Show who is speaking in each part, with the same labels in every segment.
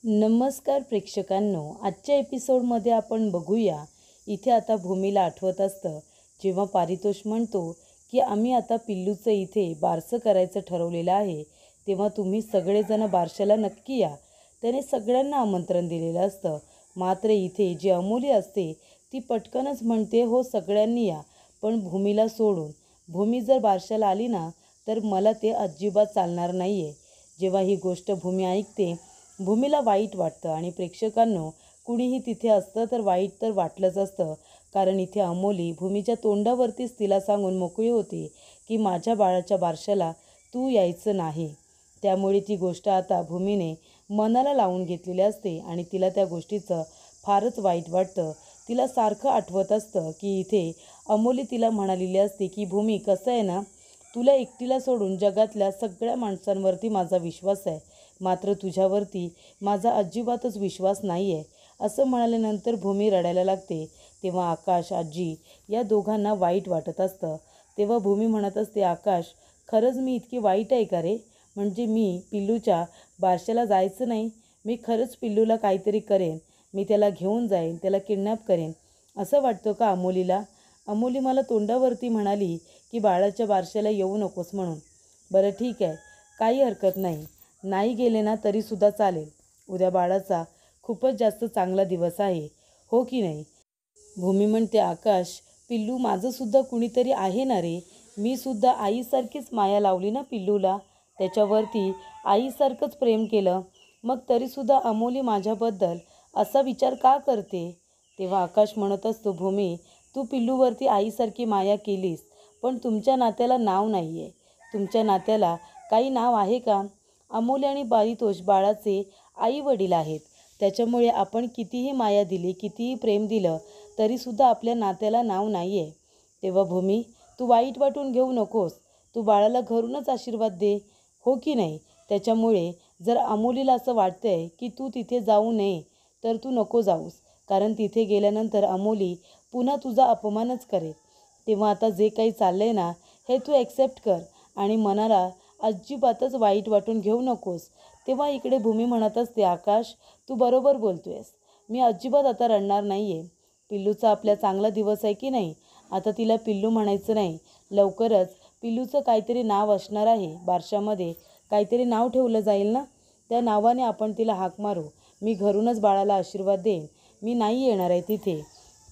Speaker 1: नमस्कार प्रेक्षकांनो, आजच्या एपिसोडमध्ये आपण बघूया. इथे आता भूमीला आठवत असतं जेव्हा पारितोष म्हणतो की आम्ही आता पिल्लूचं इथे बारसं करायचं ठरवलेलं आहे, तेव्हा तुम्ही सगळेजण बारशाला नक्की या. त्याने सगळ्यांना आमंत्रण दिलेलं असतं. मात्र इथे जी अमोली असते ती पटकनच म्हणते हो सगळ्यांनी या, पण भूमीला सोडून. भूमी जर बारशाला आली ना तर मला ते अजिबात चालणार नाही आहे. जेव्हा ही गोष्ट भूमी ऐकते भूमीला वाईट वाटतं आणि प्रेक्षकांनो, कुणीही तिथे असतं तर वाईट तर वाटलंच असतं. कारण इथे अमोली भूमीच्या तोंडावरतीच तिला सांगून मोकळी होती की माझ्या बाळाच्या बारशाला तू यायचं नाही. त्यामुळे ती गोष्ट आता भूमीने मनाला लावून घेतलेली असते आणि तिला त्या गोष्टीचं फारच वाईट वाटतं. तिला सारखं आठवत असतं की इथे अमोली तिला म्हणालेली असते की भूमी, कसं आहे ना, तुला एकटीला सोडून जगातल्या सगळ्या माणसांवरती माझा विश्वास आहे, मात्र तुझ्यावरती माझा अजिबातच विश्वास नाही आहे. असं म्हणाल्यानंतर भूमी रडायला लागते. तेव्हा आकाश, आजी या दोघांना वाईट वाटत असतं. तेव्हा भूमी म्हणत असते, आकाश, खरंच मी इतकी वाईट आहे का रे? म्हणजे मी पिल्लूच्या बारशाला जायचं नाही? मी खरंच पिल्लूला काहीतरी करेन, मी त्याला घेऊन जाईन, त्याला किडनॅप करेन असं वाटतं का अमोलीला? अमोली मला तोंडावरती म्हणाली की बाळाच्या बारशाला येऊ नकोस म्हणून. बरं ठीक आहे, काही हरकत नाही, नाही गेले ना तरीसुद्धा चालेल. उद्या बाळाचा खूपच जास्त चांगला दिवस आहे, हो की नाही? भूमी म्हणते, आकाश, पिल्लू माझंसुद्धा कुणीतरी आहे ना रे. मी सुद्धा आईसारखीच माया लावली ना पिल्लूला, त्याच्यावरती आईसारखंच प्रेम केलं. मग तरीसुद्धा अमोली माझ्याबद्दल असा विचार का करते? तेव्हा आकाश म्हणत असतो, भूमी, तू पिल्लूवरती आईसारखी माया केलीस, पण तुमच्या नात्याला नाव नाही आहे. तुमच्या नात्याला काही नाव आहे का? अमोली आणि पारितोष बाळाचे आई वडील आहेत. त्याच्यामुळे आपण कितीही माया दिली, कितीही प्रेम दिलं तरीसुद्धा आपल्या नात्याला नाव नाही आहे. तेव्हा भूमी, तू वाईट वाटून घेऊ नकोस. तू बाळाला घरूनच आशीर्वाद दे, हो की नाही? त्याच्यामुळे जर अमोलीला असं वाटतंय की तू तिथे जाऊ नये तर तू नको जाऊस, कारण तिथे गेल्यानंतर अमोली पुन्हा तुझा अपमानच करेल. तेव्हा आता जे काही चाललंय ना, हे तू ॲक्सेप्ट कर आणि मनाला अजिबातच वाईट वाटून घेऊ नकोस. तेव्हा इकडे भूमी म्हणत असते, आकाश, तू बरोबर बोलतोयस. मी अजिबात आता रडणार नाही आहे. पिल्लूचा आपल्या चांगला दिवस आहे की नाही? आता तिला पिल्लू म्हणायचं नाही. लवकरच पिल्लूचं काहीतरी नाव असणार आहे. बारशामध्ये काहीतरी नाव ठेवलं जाईल ना, त्या नावाने आपण तिला हाक मारू. मी घरूनच बाळाला आशीर्वाद देईन, मी नाही येणार आहे तिथे.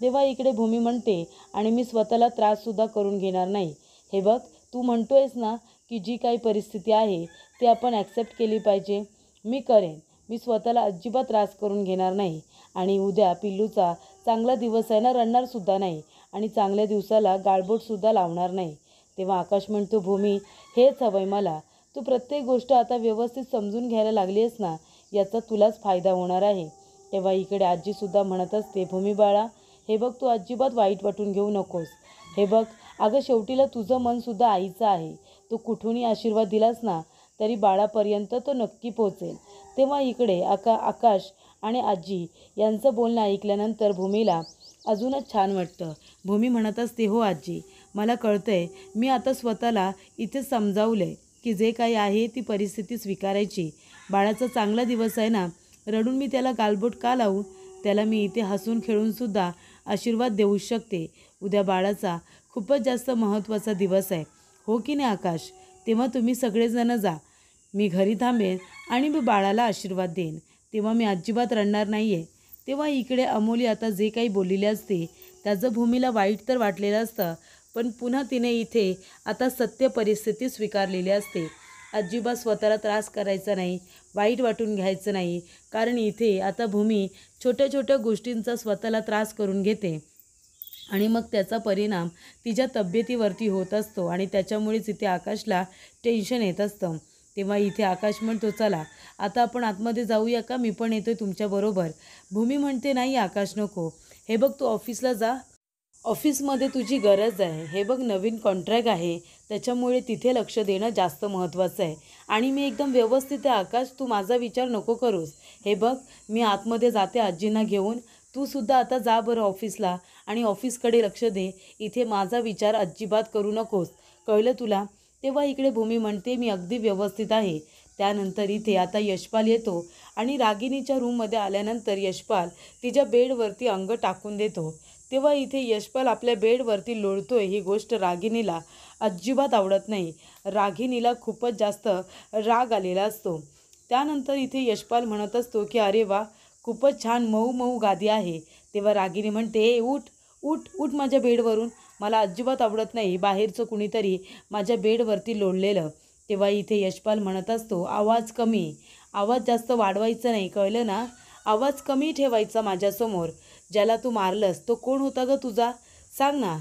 Speaker 1: तेव्हा इकडे भूमी म्हणते, आणि मी स्वतःला त्राससुद्धा करून घेणार नाही. हे बघ, तू म्हणतोयस ना की जी काही परिस्थिती आहे ती आपण ॲक्सेप्ट केली पाहिजे. मी करेन, मी स्वतःला अजिबात त्रास करून घेणार नाही. आणि उद्या पिल्लूचा चांगला दिवस आहे ना, रडणारसुद्धा नाही आणि चांगल्या दिवसाला गाळबोटसुद्धा लावणार नाही. तेव्हा आकाश म्हणतो, भूमी, हेच हवं आहे मला. तू प्रत्येक गोष्ट आता व्यवस्थित समजून घ्यायला लागली आहेस ना, याचा तुलाच फायदा होणार आहे. तेव्हा इकडे आजीसुद्धा म्हणत असते, भूमी बाळा, हे बघ, तू अजिबात वाईट वाटून घेऊ नकोस. हे बघ, अगं, शेवटीला तुझं मनसुद्धा आईचं आहे. तू कुठूनही आशीर्वाद दिलास ना तरी बाळापर्यंत तो नक्की पोहोचेल. तेव्हा इकडे आकाश आणि आजी यांचं बोलणं ऐकल्यानंतर भूमीला अजूनच छान वाटतं. भूमी म्हणत असते, हो आजी, मला कळतंय. मी आता स्वतःला इथे समजावलंय की जे काही आहे ती परिस्थिती स्वीकारायची. बाळाचा चांगला दिवस आहे ना, रडून मी त्याला गालबोट का लावू? त्याला मी इथे हसून खेळूनसुद्धा आशीर्वाद देऊ शकते. उद्या बाळाचा खूपच जास्त महत्त्वाचा दिवस आहे, हो की नाही आकाश? तेव्हा तुम्ही सगळेजण जा, मी घरी थांबेन आणि मी बाळाला आशीर्वाद देईन. तेव्हा मी अजिबात रडणार नाही आहे. तेव्हा इकडे अमोली आता जे काही बोललेले असते त्याचं भूमीला वाईट तर वाटलेलं असतं, पण पुन्हा तिने इथे आता सत्य परिस्थिती स्वीकारलेली असते. अजिबात स्वतःला त्रास करायचा नाही, वाईट वाटून घ्यायचं नाही, कारण इथे आता भूमी छोट्या छोट्या गोष्टींचा स्वतःला त्रास करून घेते आणि मग त्याचा परिणाम तिच्या तब्येतीवरती होत असतो आणि त्याच्यामुळेच इथे आकाशला टेन्शन येत असतं. तेव्हा इथे आकाश म्हणतो, चला आता आपण आतमध्ये जाऊया का? मी पण येतोय तुमच्याबरोबर. भूमी म्हणते, नाही आकाश, नको. हे बघ, तू ऑफिसला जा, ऑफिसमध्ये तुझी गरज आहे. हे बघ, नवीन कॉन्ट्रॅक्ट आहे, त्याच्यामुळे तिथे लक्ष देणं जास्त महत्त्वाचं आहे. आणि मी एकदम व्यवस्थित आहे आकाश, तू माझा विचार नको करूस. हे बघ, मी आतमध्ये जाते आजींना घेऊन, तू सुद्धा आता जा बरं ऑफिसला आणि ऑफिसकडे लक्ष दे. इथे माझा विचार अजिबात करू नकोस, कळलं तुला? तेव्हा इकडे भूमी म्हणते, मी अगदी व्यवस्थित आहे. त्यानंतर इथे आता यशपाल येतो आणि रागिनीच्या रूममध्ये आल्यानंतर यशपाल तिच्या बेडवरती अंग टाकून देतो। तेव्हा इथे यशपाल आपल्या बेडवरती लोळतोय ही गोष्ट रागिनीला अजिबात आवडत नाही। रागिनीला खूपच जास्त राग आलेला असतो। त्यानंतर इथे यशपाल म्हणत असतो की अरे वा, खूपच छान मऊ मऊ गादी आहे। तेव्हा रागिनी म्हणते, ए उठ उठ उठ माझ्या बेडवरून, मला अजिबात आवडत नाही बाहेरचं कुणीतरी माझ्या बेडवरती लोळलेलं। तेव्हा इथे यशपाल म्हणत असतो, आवाज कमी, आवाज जास्त वाढवायचा नाही, कळलं ना? आवाज कमी ठेवायचा माझ्यासमोर। ज्याला तू मारलंस तो कोण होता ग तुझा? सांग ना,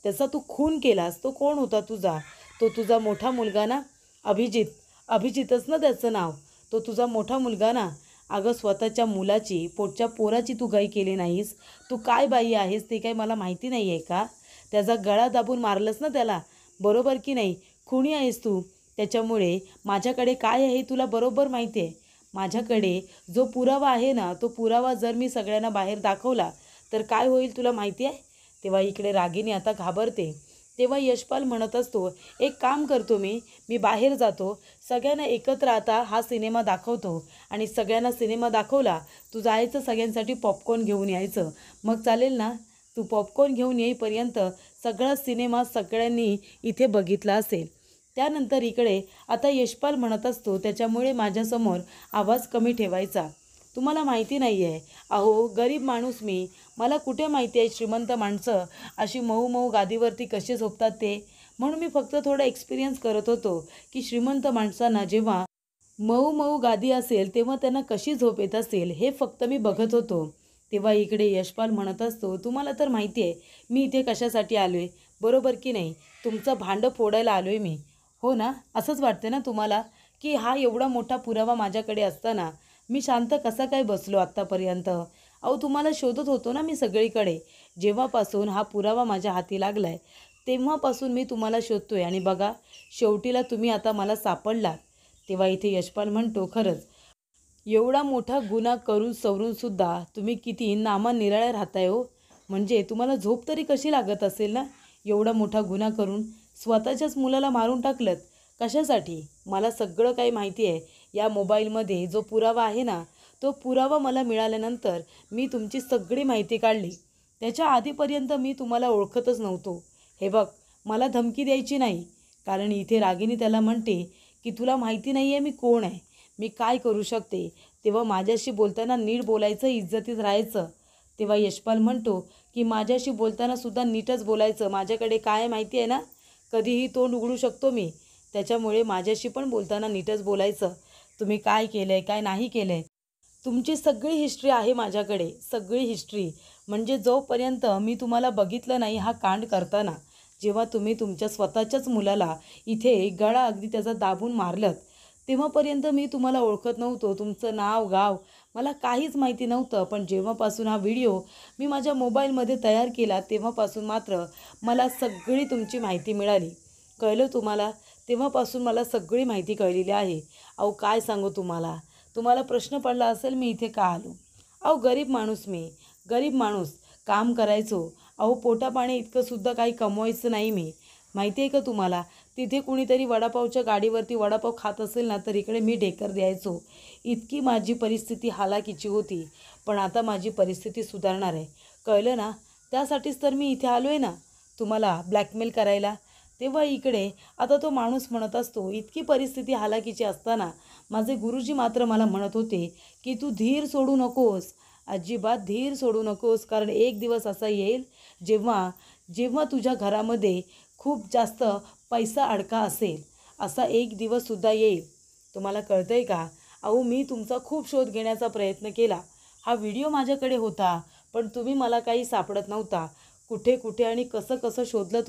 Speaker 1: त्याचा तू खून केलास तो कोण होता तुझा? तो तुझा मोठा मुलगा ना, अभिजित, अभिजितच ना त्याचं नाव, तो तुझा मोठा मुलगा ना। अगं स्वतःच्या मुलाची, पोटच्या पोराची तू गाई केली नाहीस, तू काय बाई आहेस ते काही मला माहिती नाही आहे का? त्याचा गळा दाबून मारलंस ना त्याला, बरोबर की नाही? खुनी आहेस तू। त्याच्यामुळे माझ्याकडे काय आहे तुला बरोबर माहिती आहे। माझ्याकडे जो पुरावा आहे ना, तो पुरावा जर मी सगळ्यांना बाहेर दाखवला तर काय होईल तुला माहिती आहे? तेव्हा इकडे रागिनी आता घाबरते। तेव्हा यशपाल म्हणत असतो, एक काम करतो मी बाहेर जातो, सगळ्यांना एकत्र आता हा सिनेमा दाखवतो आणि सगळ्यांना सिनेमा दाखवला, तू जायचं सगळ्यांसाठी पॉपकॉर्न घेऊन यायचं, मग चालेल ना? तू पॉपकॉर्न घेऊन येईपर्यंत सगळा सिनेमा सगळ्यांनी इथे बघितला असेल। त्यानंतर इकडे आता यशपाल म्हणत असतो, त्याच्यामुळे माझ्यासमोर आवाज कमी ठेवायचा। तुम्हाला माहिती नाही आहे, अहो गरीब माणूस मी, मला कुठे माहिती आहे श्रीमंत माणसं अशी मऊ मऊ गादीवरती कशी झोपतात ते, म्हणून मी फक्त थोडा एक्सपिरियन्स करत होतो की श्रीमंत माणसांना जेव्हा मऊ मऊ गादी असेल तेव्हा त्यांना कशी झोप येत असेल, हे फक्त मी बघत होतो। तेव्हा इकडे यशपाल म्हणत असतो, तुम्हाला तर माहिती आहे मी इथे कशासाठी आलो आहे, बरोबर की नाही? तुमचं भांडं फोडायला आलो आहे मी, हो ना? असंच वाटतं ना तुम्हाला की हा एवढा मोठा पुरावा माझ्याकडे असताना मी शांत कसा काय बसलो आत्तापर्यंत? अहो तुम्हाला शोधत होतो ना मी सगळीकडे, जेव्हापासून हा पुरावा माझ्या हाती लागला आहे तेव्हापासून मी तुम्हाला शोधतोय आणि बघा शेवटीला तुम्ही आता मला सापडलात। तेव्हा इथे यशपाल म्हणतो, खरंच एवढा मोठा गुन्हा करून सवरून सुद्धा तुम्ही किती नामानिराळ्या राहताय हो, म्हणजे तुम्हाला झोप तरी कशी लागत असेल ना? एवढा मोठा गुन्हा करून स्वतःच्याच मुलाला मारून टाकलत, कशासाठी? मला सगळं काही माहिती आहे। या मोबाईलमध्ये जो पुरावा आहे ना, तो पुरावा मला मिळाल्यानंतर मी तुमची सगळी माहिती काढली, त्याच्या आधीपर्यंत मी तुम्हाला ओळखतच नव्हतो। हे बघ, मला धमकी द्यायची नाही, कारण इथे रागिनी त्याला म्हणते की तुला माहिती नाही आहे मी कोण आहे, मी काय करू शकते, तेव्हा माझ्याशी बोलताना नीट बोलायचं, इज्जतीत राहायचं। तेव्हा यशपाल म्हणतो की माझ्याशी बोलताना सुद्धा नीटच बोलायचं, माझ्याकडे काय माहिती आहे ना, कधीही तोंड उघडू शकतो मी, त्याच्यामुळे माझ्याशी पण बोलताना नीटच बोलायचं। तुम्ही काय केलं आहे काय नाही केलं आहे, तुमची सगळी हिस्ट्री आहे माझ्याकडे, सगळी हिस्ट्री। म्हणजे जोपर्यंत मी तुम्हाला बघितलं नाही हा कांड करताना, जेव्हा तुम्ही तुमच्या स्वतःच्याच मुलाला इथे गळा अगदी त्याचा दाबून मारलत, तेव्हापर्यंत मी तुम्हाला ओळखत नव्हतो, तुमचं नाव गाव मला काहीच माहिती नव्हतं। पण जेव्हापासून हा व्हिडिओ मी माझ्या मोबाईलमध्ये तयार केला तेव्हापासून मात्र मला सगळी तुमची माहिती मिळाली, कळलं तुम्हाला? तेव्हापासून मला सगळी माहिती कळलेली आहे। अहो काय सांगू तुम्हाला, तुम्हाला प्रश्न पडला असेल मी इथे का आलो? अहो गरीब माणूस मी, गरीब माणूस, काम करायचो, अहो पोटापाणी इतकं सुद्धा काही कमवायचं नाही मी, माहिती आहे का तुम्हाला? तिथे कुणीतरी वडापावच्या गाडीवरती वडापाव खात असेल ना तर इकडे मी ढेकर द्यायचो, इतकी माझी परिस्थिती हालाकीची होती। पण आता माझी परिस्थिती सुधारणार आहे, कळलं ना? त्यासाठीच तर मी इथे आलो आहे ना, तुम्हाला ब्लॅकमेल करायला। तेव्हा इकडे आता तो माणूस म्हणत असतो, इतकी परिस्थिती हालाकीची असताना माझे गुरुजी मात्र मला म्हणत होते की तू धीर सोडू नकोस, अजिबात धीर सोडू नकोस, कारण एक दिवस असा येईल जेव्हा जेव्हा तुझ्या घरामध्ये खूप जास्त पैसा अडका असेल, असा एक दिवससुद्धा येईल, तुम्हाला कळतं आहे का? अहो मी तुमचा खूप शोध घेण्याचा प्रयत्न केला, हा व्हिडिओ माझ्याकडे होता, पण तुम्ही मला काही सापडत नव्हता, कुठे कुठे आणि कसं कसं शोधलं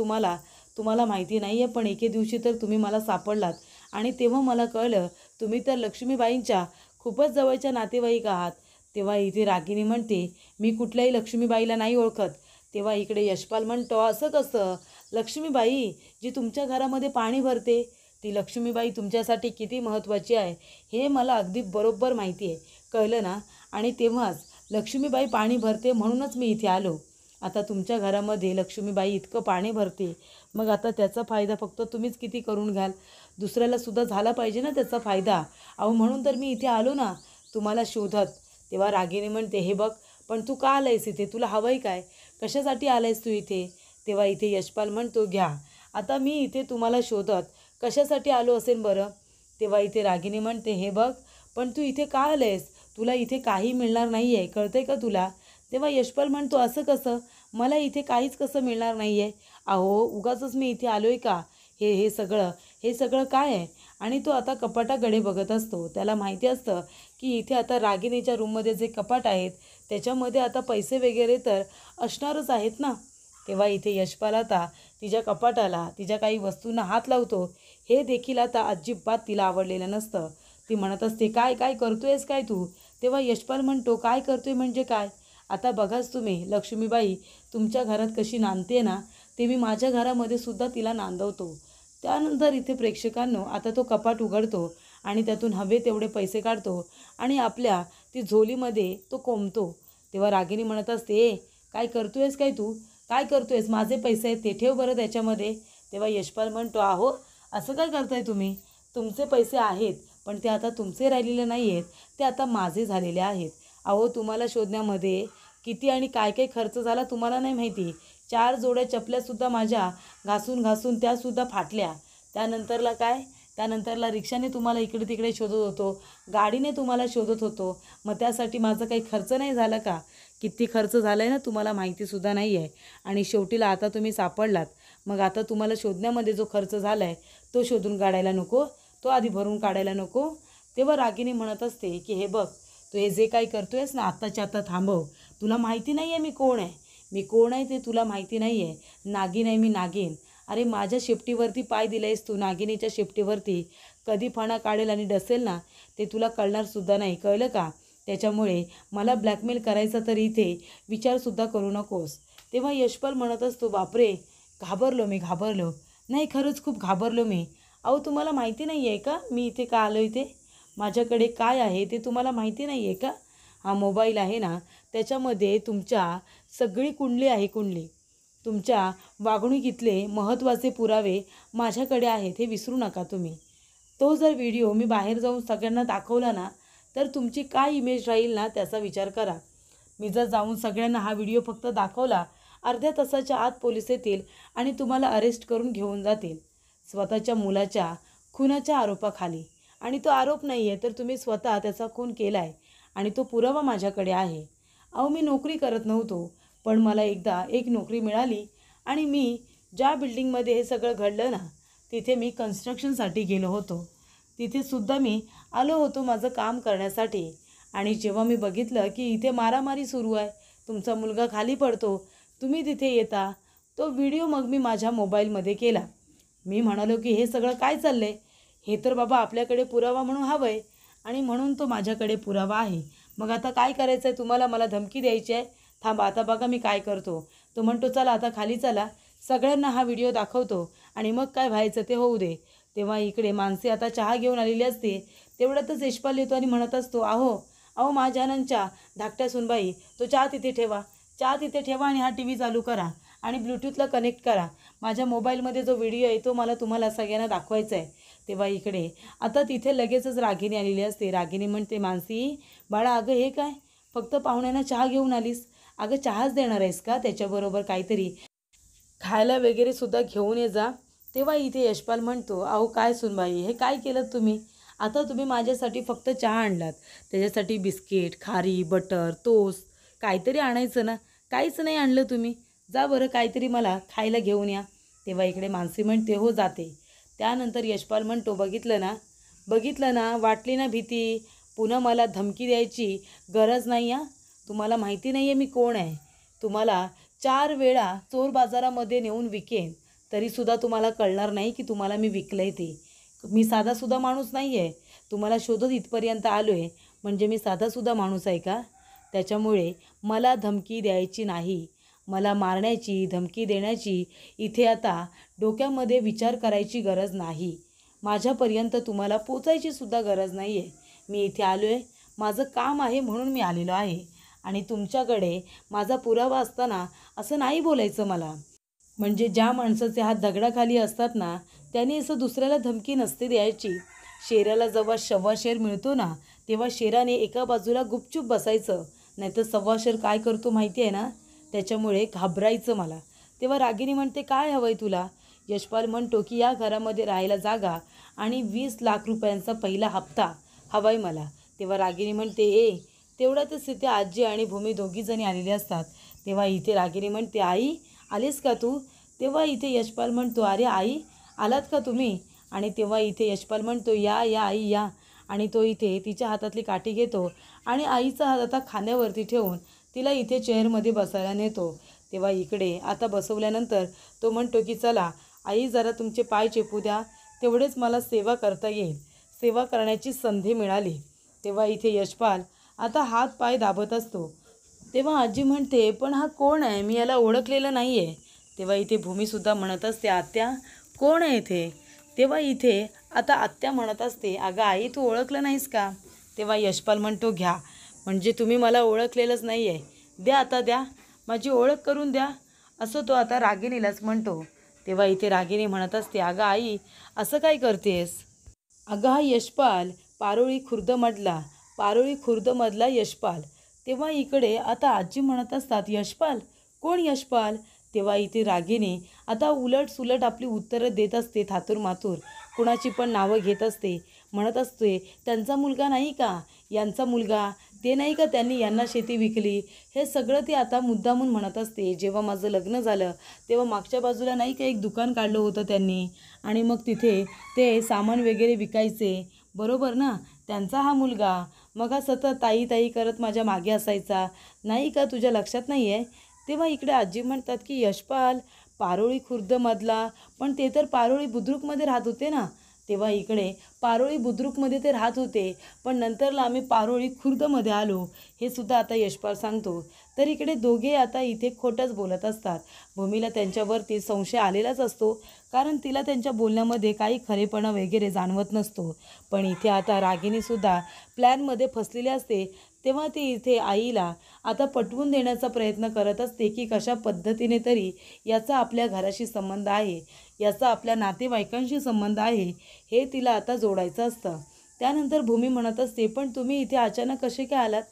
Speaker 1: तुम्हाला माहिती नाही आहे। पण एके दिवशी तर तुम्ही मला सापडलात आणि तेव्हा मला कळलं तुम्ही तर लक्ष्मीबाईंच्या खूपच जवळच्या नातेवाईक आहात। तेव्हा इथे रागिनी म्हणते, मी कुठल्याही लक्ष्मीबाईला नाही ओळखत। तेव्हा इकडे यशपाल म्हणतो, असं कसं? लक्ष्मीबाई जी तुमच्या घरामध्ये पाणी भरते, ती लक्ष्मीबाई तुमच्यासाठी किती महत्त्वाची आहे हे मला अगदी बरोबर माहिती आहे, कळलं ना? आणि तेव्हाच लक्ष्मीबाई पाणी भरते म्हणूनच मी इथे आलो। आता तुमच्या घरामध्ये लक्ष्मीबाई इतकं पाणी भरते, मग आता त्याचा फायदा फक्त तुम्हीच किती करून घ्याल? दुसऱ्याला सुद्धा झाला पाहिजे ना त्याचा फायदा. अहो म्हणून तर मी इथे आलो ना तुम्हाला शोधत. तेव्हा रागिनी म्हणते, हे बघ पण तू का आलायस इथे, तुला हवं आहे काय, कशासाठी आलायस तू इथे. तेव्हा इथे यशपाल म्हणतो, घ्या आता मी इथे तुम्हाला शोधत कशासाठी आलो असेल बरं. तेव्हा इथे रागिनी म्हणते, हे बघ पण तू इथे का आलंयस, तुला इथे काही मिळणार नाही आहे, कळतंय का तुला. तेव्हा यशपाल म्हणतो, असं कसं, मला इथे काहीच कसं मिळणार नाही आहे. अहो उगाचच मी इथे आलो आहे का, हे सगळं काय आहे. आणि तो आता कपाटाकडे बघत असतो. त्याला माहिती असतं की इथे आता रागिनीच्या रूममध्ये जे कपाट आहेत त्याच्यामध्ये आता पैसे वगैरे तर असणारच आहेत ना. तेव्हा इथे यशपाल आता तिच्या कपाटाला तिच्या काही वस्तूंना हात लावतो. हे देखील आता अजिबात तिला आवडलेलं नसतं. ती म्हणत असते, काय काय करतोयस काय तू. तेव्हा यशपाल म्हणतो, काय करतोय म्हणजे काय, आता बघाच तुम्ही लक्ष्मीबाई तुमच्या घरात कशी नांदते ना, ते मी माझ्या घरामध्ये सुद्धा तिला नांदवतो. त्यानंतर इथे प्रेक्षकांनो आता तो कपाट उघडतो आणि त्यातून हवे तेवढे पैसे काढतो आणि आपल्या ती झोलीमध्ये तो कोंबतो. तेव्हा रागिनी म्हणत असते, काय करतोयस काय तू, काय करतोयस, माझे पैसे आहेत ते ठेव बरं त्याच्यामध्ये. तेव्हा यशपाल म्हणतो, अहो असं काय करताय तुम्ही, तुमचे पैसे आहेत पण ते आता तुमचे राहिलेले नाही आहेत, ते आता माझे झालेले आहेत. अहो तुम्हाला शोधण्यामध्ये किती आणि काय काय खर्च झाला तुम्हाला नाही माहिती. 4 जोड्या चपल्यासुद्धा माझ्या घासून घासून त्यासुद्धा फाटल्या. त्यानंतरला रिक्षाने तुम्हाला इकडे तिकडे शोधत होतो, गाडीने तुम्हाला शोधत होतो. मग त्यासाठी माझा काही खर्च नाही झाला का, किती खर्च झाला आहे ना तुम्हाला माहितीसुद्धा नाही आहे. आणि शेवटीला आता तुम्ही सापडलात, मग आता तुम्हाला शोधण्यामध्ये जो खर्च झाला आहे तो शोधून काढायला नको, तो आधी भरून काढायला नको. तेव्हा रागिनी म्हणत असते की, हे बघ तू हे जे काही करतो आहेस ना आत्ताच्या आता थांबव. तुला माहिती नाही आहे मी कोण आहे, मी कोण आहे ते तुला माहिती नाही आहे. नागिन आहे मी, नागिन. अरे माझ्या शेपटीवरती पाय दिलायस तू, नागिनीच्या शेपटीवरती. कधी फणा काढेल आणि डसेल ना ते तुला कळणारसुद्धा नाही, कळलं का. त्याच्यामुळे मला ब्लॅकमेल करायचा तर इथे विचारसुद्धा करू नकोस. तेव्हा यशपाल म्हणत असतो, बापरे घाबरलो नाही, खरंच खूप घाबरलो मी. अहो तुम्हाला माहिती नाही आहे का मी इथे का आलो, इथे माझ्याकडे काय आहे ते तुम्हाला माहिती नाही आहे का. हा मोबाईल आहे ना त्याच्यामध्ये तुमच्या सगळी कुंडली आहे, कुंडली तुमच्या वागणुकीतले महत्त्वाचे पुरावे माझ्याकडे आहेत, हे विसरू नका तुम्ही. तो जर व्हिडिओ मी बाहेर जाऊन सगळ्यांना दाखवला ना तर तुमची काय इमेज राहील ना त्याचा विचार करा. मी जर जाऊन सगळ्यांना हा व्हिडिओ फक्त दाखवला, अर्ध्या तासाच्या आत पोलीस येतील आणि तुम्हाला अरेस्ट करून घेऊन जातील स्वतःच्या मुलाच्या खुनाच्या आरोपाखाली. आणि तो आरोप नाही आहे तर तुम्ही स्वतः त्याचा खून केला आहे आणि तो पुरावा माझ्याकडे आहे. अहो मी नोकरी करत नव्हतो पण मला एकदा एक नोकरी मिळाली आणि मी ज्या बिल्डिंगमध्ये हे सगळं घडलं ना तिथे मी कन्स्ट्रक्शनसाठी गेलो होतो. तिथेसुद्धा मी आलो होतो माझं काम करण्यासाठी. आणि जेव्हा मी बघितलं की इथे मारामारी सुरू आहे, तुमचा मुलगा खाली पडतो, तुम्ही तिथे येता, तो व्हिडिओ मग मी माझ्या मोबाईलमध्ये केला. मी म्हणालो की हे सगळं काय चाललं आहे, हे तर बाबा आपल्याकडे पुरावा म्हणून हवं आहे आणि म्हणून तो माझ्याकडे पुरावा आहे. मग आता काय करायचं आहे तुम्हाला, मला धमकी द्यायची आहे, थांबा आता बघा मी काय करतो. तो म्हणतो, चला आता खाली चला, सगळ्यांना हा व्हिडिओ दाखवतो आणि मग काय व्हायचं ते होऊ दे. तेव्हा इकडे माणसे आता चहा घेऊन आलेली असते. तेवढ्यातच यशपाल येतो आणि म्हणत असतो, अहो माझ्या नंच्या धाकट्या सुनबाई, तो चहा तिथे ठेवा आणि हा टी व्ही चालू करा आणि ब्लूटूथला कनेक्ट करा. माझ्या मोबाईलमध्ये जो व्हिडिओ आहे तो मला तुम्हाला सगळ्यांना दाखवायचा आहे. तेव्हा इकडे आता तिथे लगेचच रागिनी आलेली असते. रागिनी म्हणते, मानसी बाळा, अगं हे काय, फक्त पाहुण्यांना चहा घेऊन आलीस, अगं चहाच देणार आहेस का, त्याच्याबरोबर काहीतरी खायला वगैरे सुद्धा घेऊन ये जा. तेव्हा इथे यशपाल म्हणतो, अहो काय सुनबाई, हे काय केलं तुम्ही, आता तुम्ही माझ्यासाठी फक्त चहा आणलात, त्याच्यासाठी बिस्किट, खारी, बटर, टोस्ट काहीतरी आणायचं ना, काहीच नाही आणलं तुम्ही, जा बरं काहीतरी मला खायला घेऊन या. तेव्हा इकडे मानसी म्हणते, हो जाते. त्यानंतर यशपाल म्हणतो, बघितलं ना वाटली ना भीती, पुन्हा मला धमकी द्यायची गरज नाही. तुम्हाला माहिती नाही आहे मी कोण आहे, तुम्हाला 4 वेळा चोर बाजारामध्ये नेऊन विकेन तरीसुद्धा तुम्हाला कळणार नाही की तुम्हाला मी विकलं आहे ते. मी साधासुद्धा माणूस नाही आहे, तुम्हाला शोधत इथपर्यंत आलो आहे म्हणजे मी साधासुद्धा माणूस आहे का. त्याच्यामुळे मला धमकी द्यायची नाही, मला मारण्याची धमकी देण्याची इथे आता डोक्यामध्ये विचार करायची गरज नाही, माझ्यापर्यंत तुम्हाला पोचायची सुद्धा गरज नाही आहे. मी इथे आलो आहे, माझं काम आहे म्हणून मी आलेलो आहे आणि तुमच्याकडे माझा पुरावा असताना असं नाही बोलायचं मला. म्हणजे ज्या माणसाचे हात दगडाखाली असतात ना, त्याने असं दुसऱ्याला धमकी नसते द्यायची. शेराला जेव्हा सव्वा शेर मिळतो ना, तेव्हा शेराने एका बाजूला गुपचूप बसायचं. नाहीतर सव्वा शेर काय करतो माहिती आहे ना, त्याच्यामुळे घाबरायचं मला. तेव्हा रागिनी म्हणते, काय हवं आहे तुला? यशपाल म्हणतो की या घरामध्ये राहायला जागा आणि 20 लाख रुपयांचा पहिला हप्ता हवा आहे मला. तेव्हा रागिनी म्हणते, तेवढ्यातच इथे आजी आणि भूमी दोघीजणी आलेले असतात. तेव्हा इथे रागिनी म्हणते, आई आलीस का तू? तेव्हा इथे यशपाल म्हणतो, अरे आई आलात का तुम्ही? आणि तेव्हा इथे यशपाल म्हणतो, या या आई या. आणि तो इथे तिच्या हातातली काठी घेतो आणि आईचा हात आता खांद्यावरती ठेवून तिला इथे चेअरमध्ये बसायला नेतो. तेव्हा इकडे आता बसवल्यानंतर तो म्हणतो की चला आई, जरा तुमचे पाय चेपू द्या, तेवढेच मला सेवा करता येईल. सेवा करण्याची संधी मिळाली. तेव्हा इथे यशपाल आता हात पाय दाबत असतो. तेव्हा आजी म्हणते, पण हा कोण आहे? मी याला ओळखलेलं नाही आहे. तेव्हा इथे भूमीसुद्धा म्हणत असते, आत्या कोण आहे इथे? तेव्हा इथे आता आत्या म्हणत असते, अगं आई तू ओळखलं नाहीस का? तेव्हा यशपाल म्हणतो, घ्या, म्हणजे तुम्ही मला ओळखलेलंच नाही आहे, द्या आता द्या, माझी ओळख करून द्या, असं तो आता रागिनीलाच म्हणतो. तेव्हा इथे रागिनी म्हणत असते, अगं आई असं काय करतेस? अगं हा यशपाल पारोळी खुर्दमधला यशपाल. तेव्हा इकडे आता आजी म्हणत असतात, यशपाल कोण यशपाल? तेव्हा इथे रागिनी आता उलट आपली उत्तरं देत असते, थातूरमातूर कुणाची पण नावं घेत असते. म्हणत असते, त्यांचा मुलगा नाही का, यांचा मुलगा, ते नाही का त्यांनी यांना शेती विकली, हे सगळं ती आता मुद्दामून म्हणत असते. जेव्हा माझं लग्न झालं तेव्हा मागच्या बाजूला नाही का एक दुकान काढलं होतं त्यांनी, आणि मग तिथे ते सामान वगैरे विकायचे, बरोबर ना? त्यांचा हा मुलगा. मग हा सतत ताई ताई करत माझ्या मागे असायचा, नाही का तुझ्या लक्षात नाही आहे? तेव्हा इकडे आजी म्हणतात की यशपाल पारोळी खुर्दमधला, पण ते तर पारोळी बुद्रुकमध्ये राहत होते ना. तेव्हा इकडे पारोळी बुद्रुकमध्ये ते राहत होते, पण नंतरला आम्ही पारोळी खुर्दमध्ये आलो, हे सुद्धा आता यशपाल सांगतो. तर इकडे दोघे आता इथे खोटंच बोलत असतात. भूमीला त्यांच्यावरती संशय आलेलाच असतो, कारण तिला त्यांच्या बोलण्यामध्ये काही खरेपणा वगैरे जाणवत नसतो. पण इथे आता रागिनीसुद्धा प्लॅनमध्ये फसलेली असते. तेव्हा ती इथे आईला आता पटवून देण्याचा प्रयत्न करत असते की कशा पद्धतीने तरी याचा आपल्या घराशी संबंध आहे, याचा आपल्या नातेवाईकांशी संबंध आहे, हे तिला आता जोडायचं असतं. त्यानंतर भूमी म्हणत असते, पण तुम्ही इथे अचानक कसे काय आलात?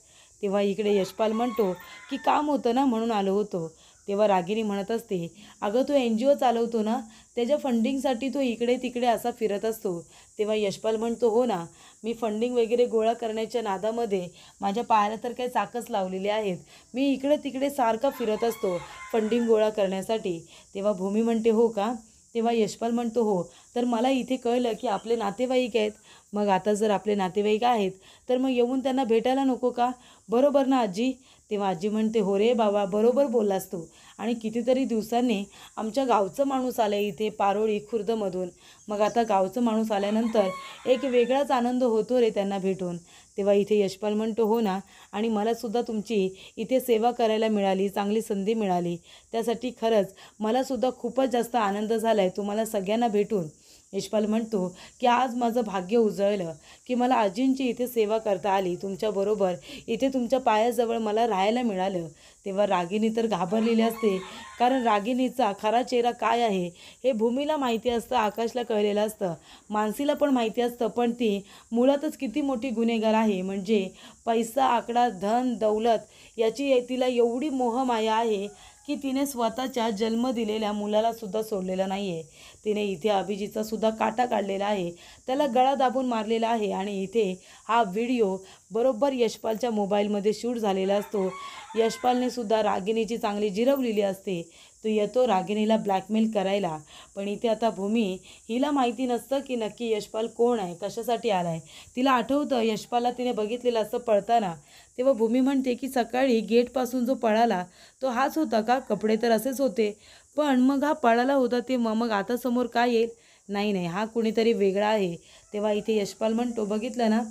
Speaker 1: तेव्हा इकडे यशपाल म्हणतो की काम होतं ना म्हणून आलो होतो. तेव्हा रागिनी म्हणत असते, अगं तो NGO चालवतो ना, त्याच्या फंडिंगसाठी तो इकडे तिकडे असा फिरत असतो. तेव्हा यशपाल म्हणतो, हो ना, मी फंडिंग वगैरे गोळा करण्याच्या नादामध्ये माझ्या पायाला तर काही चाकच लावलेले आहेत, मी इकडे तिकडे सारखा फिरत असतो फंडिंग गोळा करण्यासाठी. तेव्हा भूमी म्हणते, हो का? तेव्हा यशपाल म्हणतो, हो, तर मला इथे कळलं की आपले नातेवाईक आहेत. मग आता जर आपले नातेवाईक आहेत तर मग येऊन त्यांना भेटायला नको का? बरोबर ना आजी? तेव्हा आजी म्हणते, हो रे बाबा, बरोबर बोललास तू. आणि कितीतरी दिवसांनी आमच्या गावचं माणूस आलं इथे पारोळी खुर्दमधून. मग आता गावचं माणूस आल्यानंतर एक वेगळाच आनंद होतो रे त्यांना भेटून. तेव्हा इथे यशपाल म्हणतो, हो ना, आणि मलासुद्धा तुमची इथे सेवा करायला मिळाली, चांगली संधी मिळाली, त्यासाठी खरंच मलासुद्धा खूपच जास्त आनंद झाला आहे तुम्हाला सगळ्यांना भेटून. यशपाल म्हणतो की आज माझं भाग्य उजळलं की मला आजींची इथे सेवा करता आली, तुमच्याबरोबर इथे तुमच्या पायाजवळ मला राहायला मिळालं. तेव्हा रागिनी तर घाबरलेली असते, कारण रागिनीचा खरा चेहरा काय आहे हे भूमीला माहिती असतं, आकाशला कळलेलं असतं, मानसीला पण माहिती असतं, पण ती मुळातच किती मोठी गुन्हेगार आहे. म्हणजे पैसा, आकडा, धन दौलत याची तिला एवढी मोहमाया आहे की तिने स्वतःच्या जन्म दिलेल्या मुलालासुद्धा सोडलेलं नाही आहे. तिने इथे अभिजीतचा सुद्धा काटा काढलेला आहे, त्याला गळा दाबून मारलेला आहे. आणि इथे हा व्हिडिओ बरोबर यशपालच्या मोबाईलमध्ये शूट झालेला असतो. यशपालने सुद्धा रागिनीची चांगली जिरवलेली असते. तो येतो रागिनीला ब्लॅकमेल करायला, पण इथे आता भूमी हिला माहिती नसतं की नक्की यशपाल कोण आहे, कशासाठी आला आहे. तिला आठवतं यशपालला तिने बघितलेलं असं पळताना. तेव्हा भूमी म्हणते की सकाळी गेटपासून जो पळाला तो हाच होता का? कपडे तर असेच होते, पण मग हा पळाला होता ते मग आता समोर काय येईल? नाही नाही, हा कुणीतरी वेगळा आहे. तेव्हा इथे यशपाल म्हणतो, बघितलं ना,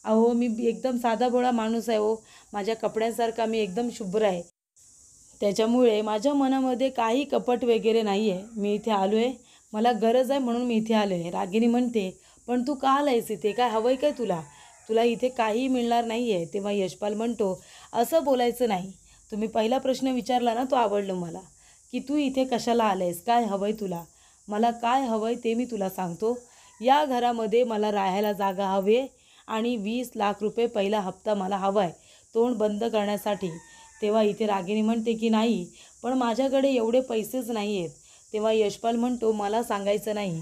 Speaker 1: अहो मी एकदम साधाभोळा माणूस आहे, हो, माझ्या कपड्यांसारखा मी एकदम शुभ्र आहे, त्याच्यामुळे माझ्या मनामध्ये काही कपट वगैरे नाही आहे. मी इथे आलो आहे, मला गरज आहे म्हणून मी इथे आलो आहे. रागिनी म्हणते, पण तू का आला आहेस इथे? काय हवं आहे काय तुला? तुला इथे काही मिळणार नाही आहे. तेव्हा यशपाल म्हणतो, असं बोलायचं नाही, तुम्ही पहिला प्रश्न विचारला ना तो आवडलं मला. की तू इथे कशाला आलेस, काय हवंय तुला. मला काय हवंय ते मी तुला सांगतो. या घरामध्ये मला राहायला जागा हवी आहे आणि 20 लाख रुपये पहिला हप्ता मला हवा आहे तोंड बंद करण्यासाठी. तेव्हा इथे रागिनी म्हणते की नाही, पण माझ्याकडे एवढे पैसेच नाही आहेत. तेव्हा यशपाल म्हणतो, मला सांगायचं नाही,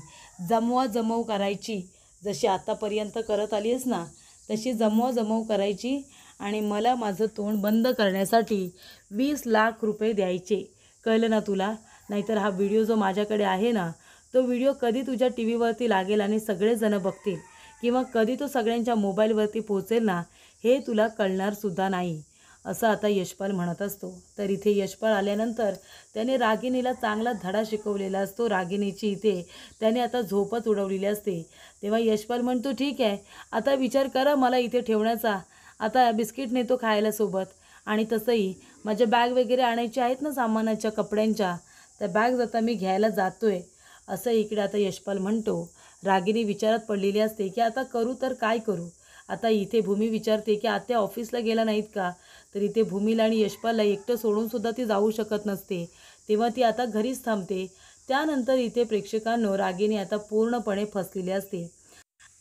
Speaker 1: जमवाजमव करायची, जशी आत्तापर्यंत करत आली आहेस ना तशी जमवाजमव करायची आणि मला माझं तोंड बंद करण्यासाठी 20 लाख रुपये द्यायचे. कळलं ना तुला. नाहीतर हा व्हिडिओ जो माझ्याकडे आहे ना, तो व्हिडिओ कधी तुझ्या टी व्हीवरती लागेल आणि सगळेजणं बघतील किंवा कधी तो सगळ्यांच्या मोबाईलवरती पोहोचेल ना, हे तुला कळणारसुद्धा नाही, असं आता यशपाल म्हणत असतो. तर इथे यशपाल आल्यानंतर त्याने रागिनीला चांगला धडा शिकवलेला असतो. रागिनीची इथे त्याने आता झोपच उडवलेली असते. तेव्हा यशपाल म्हणतो, ठीक आहे, आता विचार करा मला इथे ठेवण्याचा. आता बिस्किट नेतो खायला सोबत आणि तसंही माझ्या बॅग वगैरे आणायच्या आहेत ना सामानाच्या, कपड्यांच्या, त्या बॅग्स आता मी घ्यायला जातो आहे, असं इकडे आता यशपाल म्हणतो. रागिनी विचारात पडलेली असते की आता करू तर काय करू. आता इथे भूमी विचारते की आत्या ऑफिसला गेला नाहीत का. तर इथे भूमीला आणि यशपालला एकटं सोडूनसुद्धा ती जाऊ शकत नसते. तेव्हा ती आता घरीच थांबते. त्यानंतर इथे प्रेक्षकांनो रागिनी आता पूर्णपणे फसलेली असते.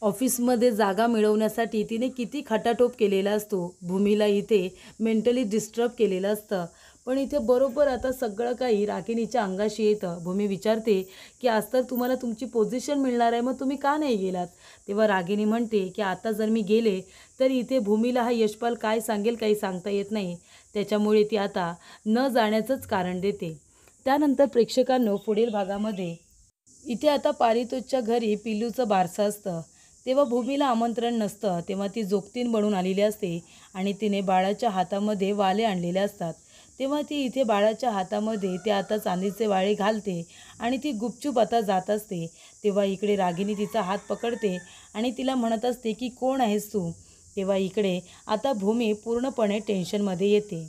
Speaker 1: ऑफिसमध्ये जागा मिळवण्यासाठी तिने किती खटाटोप केलेला असतो. भूमीला इथे मेंटली डिस्टर्ब केलेलं असतं. पण इथे बरोबर आता सगळं काही रागिनीच्या अंगाशी येतं. भूमी विचारते की आज तर तुम्हाला तुमची पोझिशन मिळणार आहे, मग तुम्ही का नाही गेलात. तेव्हा रागिनी म्हणते की आता जर मी गेले तर इथे भूमीला हा यशपाल काय सांगेल काही सांगता येत नाही. त्याच्यामुळे ती आता न जाण्याचंच कारण देते. त्यानंतर प्रेक्षकांनो पुढील भागामध्ये इथे आता पारितोषच्या घरी पिल्लूचं बारसं असतं. तेव्हा भूमीला आमंत्रण नसतं. तेव्हा ती जोगतीन बनून आलेली असते आणि तिने बाळाच्या हातामध्ये वाले आणलेले असतात. तेव्हा ती इथे बाळाच्या हातामध्ये ते आता चांदीचे वाळे घालते आणि ती गुपचूप आता जात असते. तेव्हा इकडे रागिनी तिचा हात पकडते आणि तिला म्हणत असते की कोण आहेस तू. तेव्हा इकडे आता भूमी पूर्णपणे टेन्शनमध्ये येते.